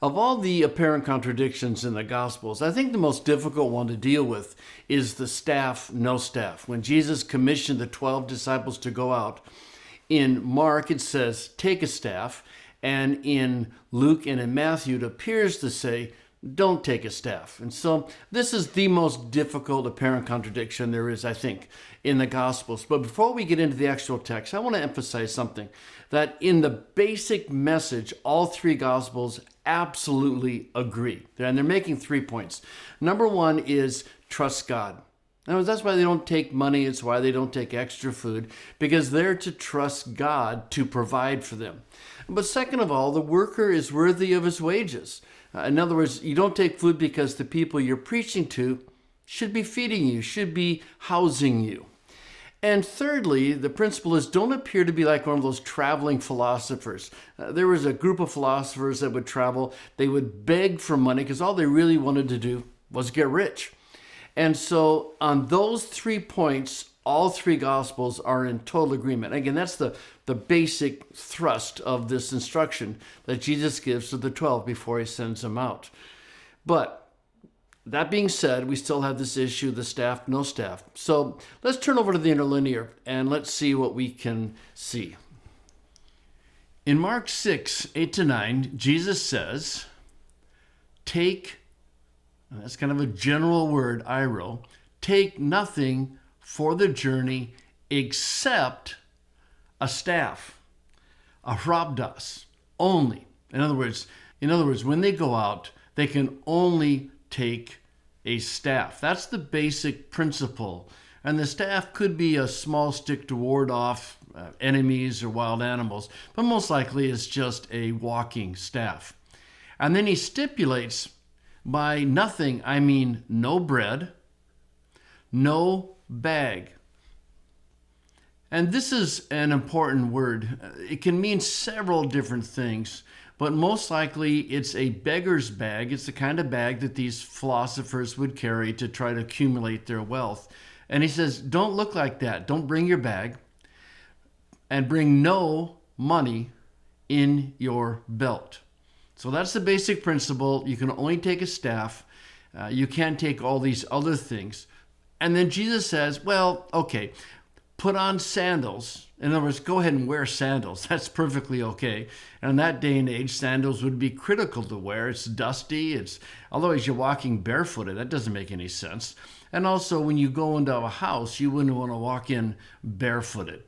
Of all the apparent contradictions in the Gospels, I think the most difficult one to deal with is the staff, no staff. When Jesus commissioned the 12 disciples to go out, in Mark it says, take a staff, and in Luke and in Matthew it appears to say, don't take a staff. And so this is the most difficult apparent contradiction there is, I think, in the Gospels. But before we get into the actual text, I want to emphasize something, that in the basic message, all three Gospels absolutely agree. And they're making 3 points. Number one is trust God. In other words, that's why they don't take money. It's why they don't take extra food, because they're to trust God to provide for them. But second of all, the worker is worthy of his wages. In other words, you don't take food because the people you're preaching to should be feeding you, should be housing you. And thirdly, the principle is don't appear to be like one of those traveling philosophers. There was a group of philosophers that would travel. They would beg for money because all they really wanted to do was get rich. And so on those 3 points, all three Gospels are in total agreement. Again, that's the basic thrust of this instruction that Jesus gives to the 12 before he sends them out. But that being said, we still have this issue, the staff, no staff. So let's turn over to the interlinear and let's see what we can see. In Mark 6, 8-9, Jesus says, take, that's kind of a general word, airo, take nothing for the journey except a staff, a hrabdas, only. In other words, when they go out, they can only take a staff. That's the basic principle. And the staff could be a small stick to ward off enemies or wild animals, but most likely it's just a walking staff. And then he stipulates, by nothing, I mean no bread, no bag. And this is an important word. It can mean several different things, but most likely it's a beggar's bag. It's the kind of bag that these philosophers would carry to try to accumulate their wealth. And he says, don't look like that. Don't bring your bag, and bring no money in your belt. So that's the basic principle. You can only take a staff. You can't take all these other things. And then Jesus says, well, okay, put on sandals. In other words, go ahead and wear sandals. That's perfectly okay. And in that day and age, sandals would be critical to wear. It's dusty. Otherwise, you're walking barefooted. That doesn't make any sense. And also, when you go into a house, you wouldn't want to walk in barefooted.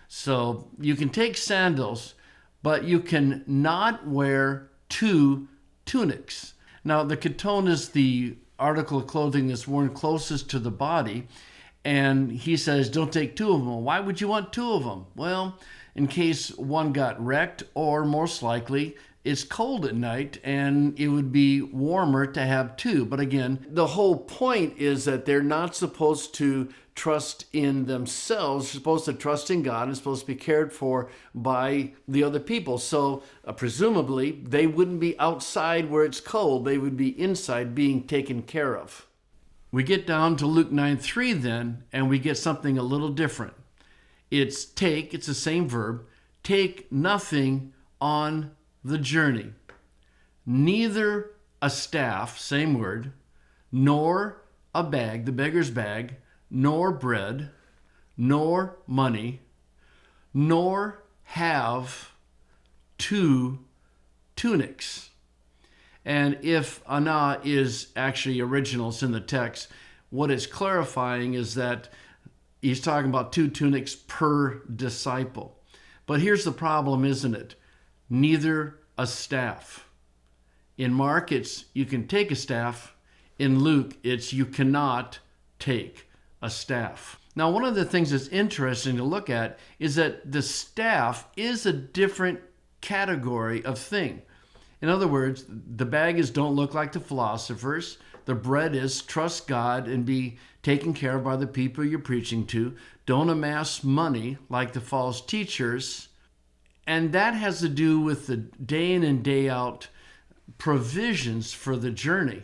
So you can take sandals, but you can not wear 2 tunics. Now, the ketone is the article of clothing that's worn closest to the body. And he says, don't take 2 of them. Well, why would you want 2 of them? Well, in case one got wrecked, or most likely, it's cold at night and it would be warmer to have 2. But again, the whole point is that they're not supposed to trust in themselves. They're supposed to trust in God and supposed to be cared for by the other people. So presumably, they wouldn't be outside where it's cold. They would be inside being taken care of. We get down to Luke 9:3 then, and we get something a little different. It's take, it's the same verb, take nothing on the journey, neither a staff, same word, nor a bag, the beggar's bag, nor bread, nor money, nor have 2 tunics. And if ana is actually original, it's in the text, what it's clarifying is that he's talking about 2 tunics per disciple. But here's the problem, isn't it? Neither a staff. In Mark, it's you can take a staff. In Luke, it's you cannot take a staff. Now, one of the things that's interesting to look at is that the staff is a different category of thing. In other words, the bag is don't look like the philosophers. The bread is trust God and be taken care of by the people you're preaching to. Don't amass money like the false teachers. And that has to do with the day in and day out provisions for the journey.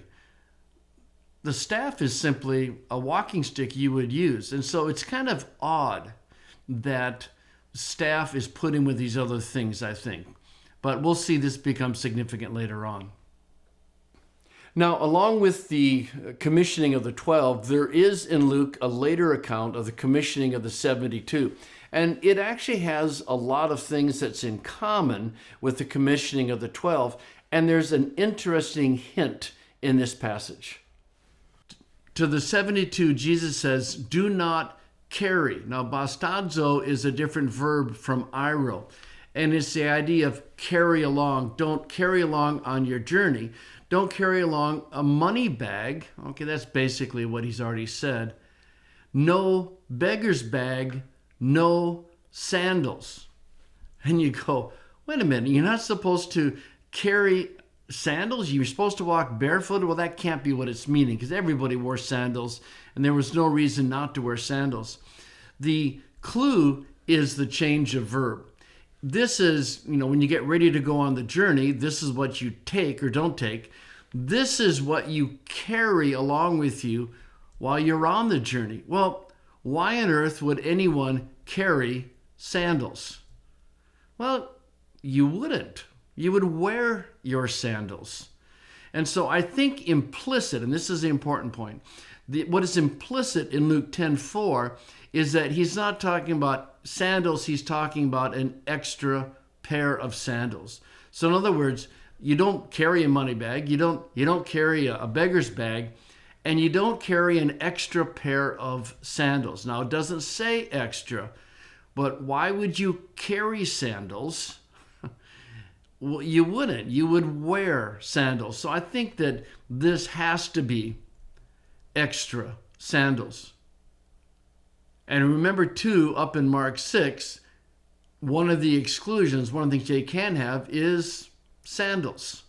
The staff is simply a walking stick you would use. And so it's kind of odd that staff is put in with these other things, I think. But we'll see this become significant later on. Now, along with the commissioning of the 12, there is in Luke a later account of the commissioning of the 72. And it actually has a lot of things that's in common with the commissioning of the 12. And there's an interesting hint in this passage. To the 72, Jesus says, do not carry. Now, bastazo is a different verb from airo. And it's the idea of carry along. Don't carry along on your journey. Don't carry along a money bag. Okay, that's basically what he's already said. No beggar's bag, no sandals. And you go, wait a minute, you're not supposed to carry sandals? You're supposed to walk barefooted? Well, that can't be what it's meaning, because everybody wore sandals, and there was no reason not to wear sandals. The clue is the change of verb. This is, when you get ready to go on the journey, this is what you take or don't take. This is what you carry along with you while you're on the journey. Well, why on earth would anyone carry sandals? Well, you wouldn't. You would wear your sandals. And so I think implicit, and this is the important point, what is implicit in Luke 10:4 is that he's not talking about sandals, he's talking about an extra pair of sandals. So in other words, you don't carry a money bag, you don't carry a beggar's bag, and you don't carry an extra pair of sandals. Now, it doesn't say extra, but why would you carry sandals? Well, you wouldn't. You would wear sandals. So I think that this has to be extra sandals. And remember, too, up in Mark 6, one of the exclusions, one of the things they can have is sandals.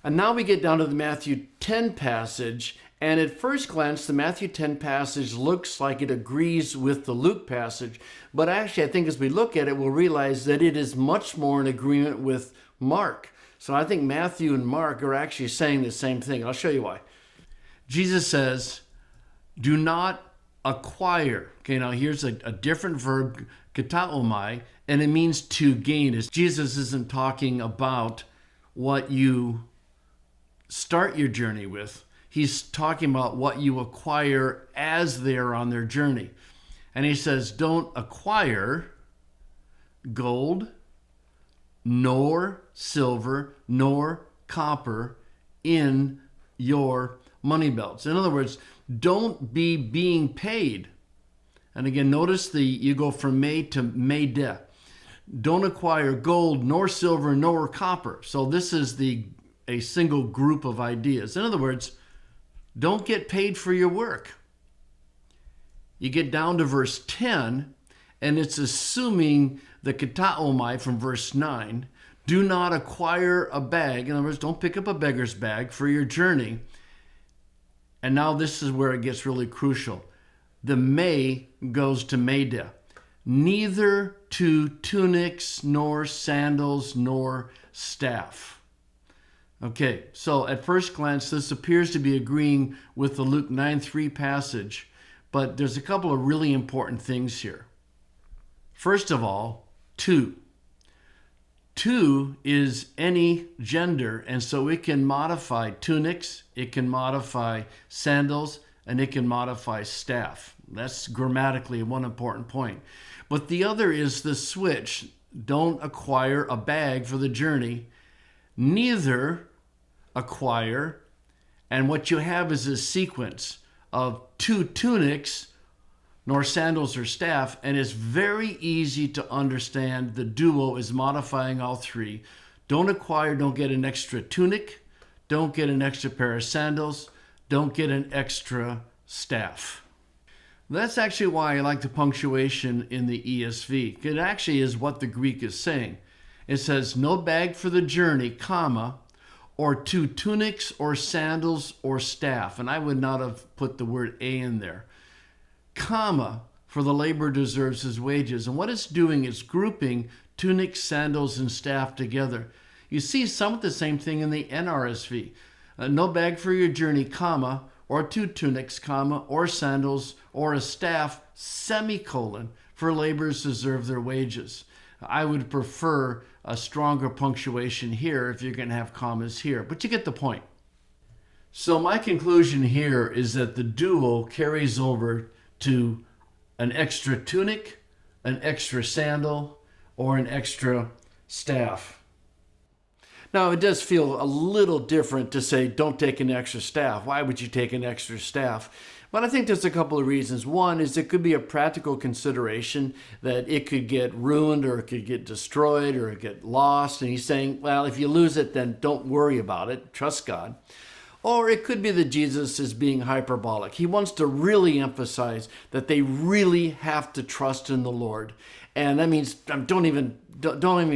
And now we get down to the Matthew 10 passage, and at first glance, the Matthew 10 passage looks like it agrees with the Luke passage, but actually, I think as we look at it, we'll realize that it is much more in agreement with Mark. So I think Matthew and Mark are actually saying the same thing. I'll show you why. Jesus says, do not acquire. Okay, now here's a different verb, kataomai, and it means to gain. Jesus isn't talking about what you start your journey with. He's talking about what you acquire as they're on their journey. And he says, don't acquire gold, nor silver, nor copper in your money belts. In other words, don't be being paid. And again, notice you go from may to mayde. Don't acquire gold, nor silver, nor copper. So this is a single group of ideas. In other words, don't get paid for your work. You get down to verse 10, and it's assuming the kataomai from verse 9. Do not acquire a bag. In other words, don't pick up a beggar's bag for your journey. And now this is where it gets really crucial. The may goes to mayde. Neither to tunics, nor sandals, nor staff. Okay, so at first glance, this appears to be agreeing with the Luke 9:3 passage, but there's a couple of really important things here. First of all, to. To is any gender, and so it can modify tunics, it can modify sandals, and it can modify staff. That's grammatically one important point. But the other is the switch. Don't acquire a bag for the journey. Neither acquire, and what you have is a sequence of two tunics, nor sandals or staff, and it's very easy to understand the duo is modifying all three. Don't acquire, don't get an extra tunic, don't get an extra pair of sandals, don't get an extra staff. That's actually why I like the punctuation in the ESV. It actually is what the Greek is saying. It says, no bag for the journey, comma, or two tunics or sandals or staff. And I would not have put the word a in there. Comma, for the laborer deserves his wages. And what it's doing is grouping tunics, sandals, and staff together. You see some of the same thing in the NRSV. No bag for your journey, comma, or two tunics, comma, or sandals, or a staff, semicolon, for laborers deserve their wages. I would prefer a stronger punctuation here if you're going to have commas here, but you get the point. So my conclusion here is that the dual carries over to an extra tunic, an extra sandal, or an extra staff. Now, it does feel a little different to say, don't take an extra staff. Why would you take an extra staff? But I think there's a couple of reasons. One is it could be a practical consideration that it could get ruined or it could get destroyed or it get lost. And he's saying, well, if you lose it, then don't worry about it. Trust God. Or it could be that Jesus is being hyperbolic. He wants to really emphasize that they really have to trust in the Lord. And that means don't even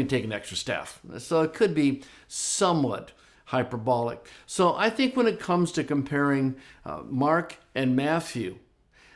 take an extra staff. So it could be somewhat hyperbolic. So I think when it comes to comparing Mark and Matthew,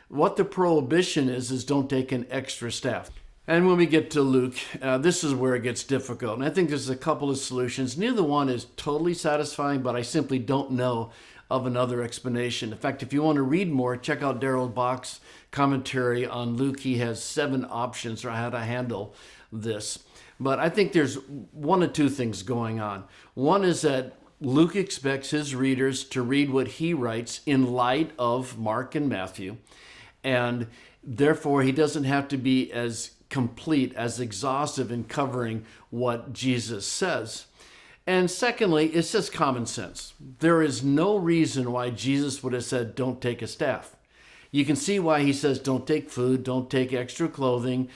what the prohibition is don't take an extra staff. And when we get to Luke, this is where it gets difficult. And I think there's a couple of solutions. Neither one is totally satisfying, but I simply don't know of another explanation. In fact, if you want to read more, check out Darrell Bach's commentary on Luke. He has 7 options for how to handle this. But I think there's one of two things going on. One is that Luke expects his readers to read what he writes in light of Mark and Matthew. And therefore, he doesn't have to be as complete, as exhaustive in covering what Jesus says. And secondly, it's just common sense. There is no reason why Jesus would have said, don't take a staff. You can see why he says, don't take food, don't take extra clothing.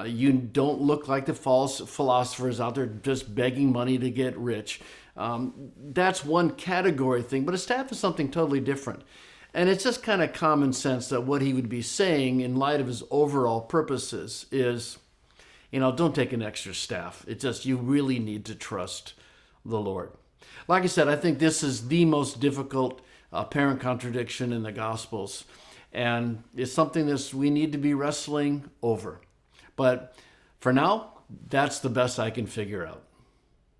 You don't look like the false philosophers out there just begging money to get rich. That's one category thing, but a staff is something totally different. And it's just kind of common sense that what he would be saying in light of his overall purposes is, don't take an extra staff. It's just you really need to trust the Lord. Like I said, I think this is the most difficult apparent contradiction in the Gospels. And it's something that we need to be wrestling over. But for now, that's the best I can figure out.